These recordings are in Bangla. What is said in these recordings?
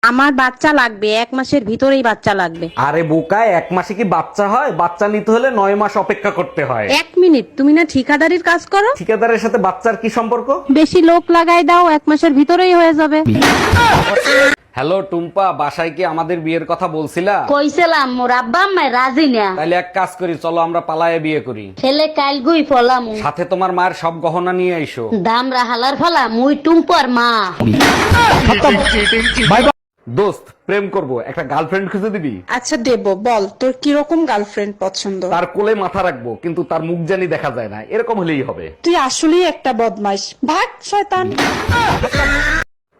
আমার বাচ্চা লাগবে, 1 মাসের ভিতরেই বাচ্চা লাগবে। আরে বোকা, 1 মাসে কি বাচ্চা হয়? বাচ্চা নিতে হলে 9 মাস অপেক্ষা করতে হয়। 1 মিনিট, তুমি না ঠিকাদারির কাজ করো? ঠিকাদারের সাথে বাচ্চার কি সম্পর্ক? বেশি লোক লাগাই দাও, 1 মাসের ভিতরেই হয়ে যাবে। হ্যালো টুম্পা, বাসায় কি আমাদের বিয়ের কথা বলছিলা? কইছিলাম মোর আব্বা আম্মায় রাজি না। তাইলে এক কাজ করি, চলো আমরা পালায়ে বিয়ে করি। ছেলে কাল গুই ফলাম, সাথে তোমার মায়ের সব গহনা নিয়ে আইসো। দাম রাহালার ফলা মুই টুম্পর মা। দোস্ত, প্রেম করব, একটা গার্লফ্রেন্ড খুঁজে দিবি? আচ্ছা দেব, বল তোর কিরকম গার্লফ্রেন্ড পছন্দ? তার কোলে মাথা রাখবো, কিন্তু তার মুখ জানি দেখা যায় না, এরকম হলেই হবে। তুই আসলেই একটা বদমাইশ, ভাগ শয়তান।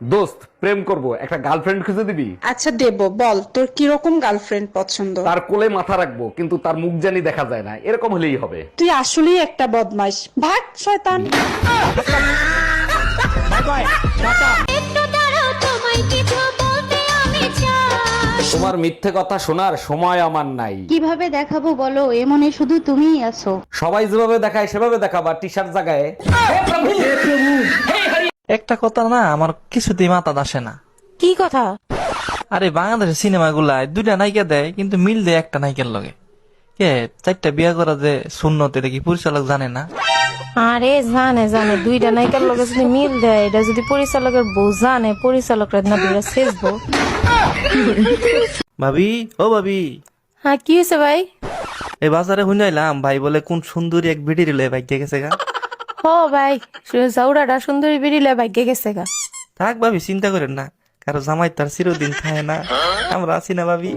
দোস্ত, প্রেম করব, একটা গার্লফ্রেন্ড খুঁজে দিবি? আচ্ছা দেব, বল তোর কিরকম গার্লফ্রেন্ড পছন্দ? তার কোলে মাথা রাখবো, কিন্তু তার মুখ জানি দেখা যায় না, এরকম হলেই হবে। তুই আসলেই একটা বদমাইশ, ভাগ শয়তান। তোমার মিথ্যে কথা শোনার সময় আমার নাই। কিভাবে দেখাবো বলো, এমনে শুধু তুমিই আছো। সবাই যেভাবে দেখায় সেভাবে দেখাবা, টি শার্ট জায়গায়। একটা কথা না আমার কিছুতেই মাথা আসে না। কি কথা? আরে বাংলাদেশের সিনেমা গুলায় 2টা নায়িকা দেয়, কিন্তু মিল দেয় একটা নায়িকার লগে। কে 4টা বিয়ে করা যে সুন্নত, এটা কি পরিচালক জানে না? আরে জানে জানে, 2টা নায়িকার লগে যদি মিল দেয়, এটা যদি পরিচালকের বউ জানে, পরিচালকরা না দুইটা শেষবো। ভাবি, ও ভাবি, হ্যাঁ কি হয়েছে ভাই? এই বাজারে শুনাইলাম ভাই বলে কোন সুন্দরী এক ভিডি রিলে ভাগ্যে গেছে গা। ও ভাই, জাউরাটা সুন্দরী বেরিলে ভাগ্যে গেছে গা। থাক ভাবি, চিন্তা করেন না, কারো জামাই তার চিরদিন থাকে না, আমরা আছি না ভাবি।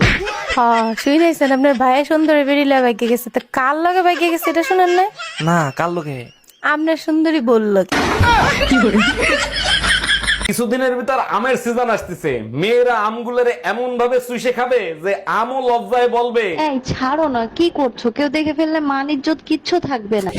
হ্যাঁ শুনেছেন, আপনার ভাই সুন্দরী বেরিলে ভাগ্যে গেছে, তো কার লগে ভাগ্যে গেছে এটা শুনেন না? না, কার লোকে? আপনার সুন্দরী বলল। কিছুদিনের ভিতর আমের সিজন আসতেছে, মেয়েরা আমগুলোরে এমন ভাবে চুষে খাবে যে আমও লজ্জায় বলবে। এই ছাড়ো না, কি করছো? কেউ দেখে ফেললে মান ইজ্জত কিচ্ছু থাকবে না।